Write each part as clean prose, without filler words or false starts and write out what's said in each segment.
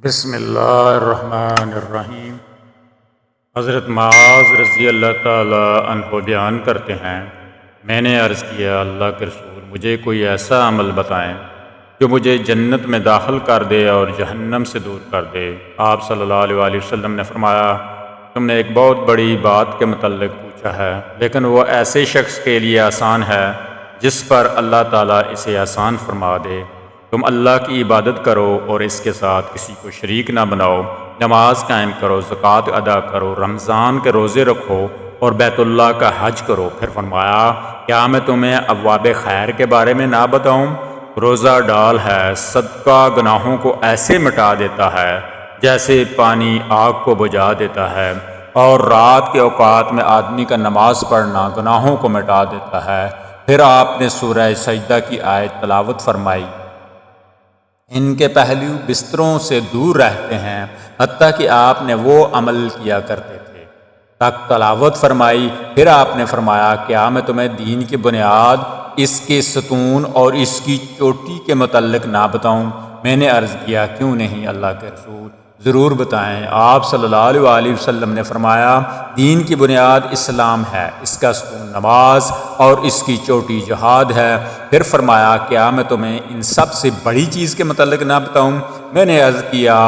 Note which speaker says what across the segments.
Speaker 1: بسم اللہ الرحمن الرحیم۔ حضرت معاذ رضی اللہ تعالیٰ عنہ بیان کرتے ہیں، میں نے عرض کیا اللہ کے رسول مجھے کوئی ایسا عمل بتائیں جو مجھے جنت میں داخل کر دے اور جہنم سے دور کر دے۔ آپ صلی اللہ علیہ وآلہ وسلم نے فرمایا، تم نے ایک بہت بڑی بات کے متعلق پوچھا ہے، لیکن وہ ایسے شخص کے لیے آسان ہے جس پر اللہ تعالیٰ اسے آسان فرما دے۔ تم اللہ کی عبادت کرو اور اس کے ساتھ کسی کو شریک نہ بناؤ، نماز قائم کرو، زکوٰۃ ادا کرو، رمضان کے روزے رکھو اور بیت اللہ کا حج کرو۔ پھر فرمایا، کیا میں تمہیں ابواب خیر کے بارے میں نہ بتاؤں؟ روزہ ڈال ہے، صدقہ گناہوں کو ایسے مٹا دیتا ہے جیسے پانی آگ کو بجھا دیتا ہے، اور رات کے اوقات میں آدمی کا نماز پڑھنا گناہوں کو مٹا دیتا ہے۔ پھر آپ نے سورہ سجدہ کی آیت تلاوت فرمائی، ان کے پہلو بستروں سے دور رہتے ہیں حتیٰ کہ آپ نے وہ عمل کیا کرتے تھے تک تلاوت فرمائی۔ پھر آپ نے فرمایا، کیا میں تمہیں دین کی بنیاد، اس کے ستون اور اس کی چوٹی کے متعلق نہ بتاؤں؟ میں نے عرض کیا، کیوں نہیں اللہ کے رسول، ضرور بتائیں۔ آپ صلی اللہ علیہ وآلہ وسلم نے فرمایا، دین کی بنیاد اسلام ہے، اس کا ستون نماز اور اس کی چوٹی جہاد ہے۔ پھر فرمایا، کیا میں تمہیں ان سب سے بڑی چیز کے متعلق نہ بتاؤں؟ میں نے عرض کیا،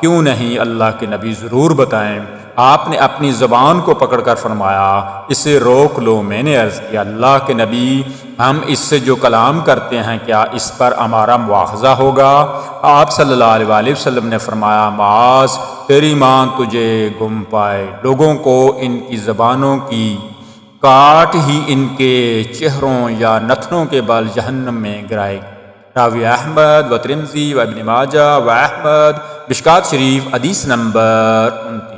Speaker 1: کیوں نہیں اللہ کے نبی، ضرور بتائیں۔ آپ نے اپنی زبان کو پکڑ کر فرمایا، اسے روک لو۔ میں نے عرض کیا، اللہ کے نبی، ہم اس سے جو کلام کرتے ہیں کیا اس پر ہمارا مواخذہ ہوگا؟ آپ صلی اللہ علیہ وآلہ وسلم نے فرمایا، معاذ، تیری ماں تجھے گم پائے، لوگوں کو ان کی زبانوں کی کاٹ ہی ان کے چہروں یا نتنوں کے بال جہنم میں گرائے گی۔ راوی احمد و ترمذی و ابن ماجہ و احمد، مشکوٰۃ شریف، حدیث نمبر 29۔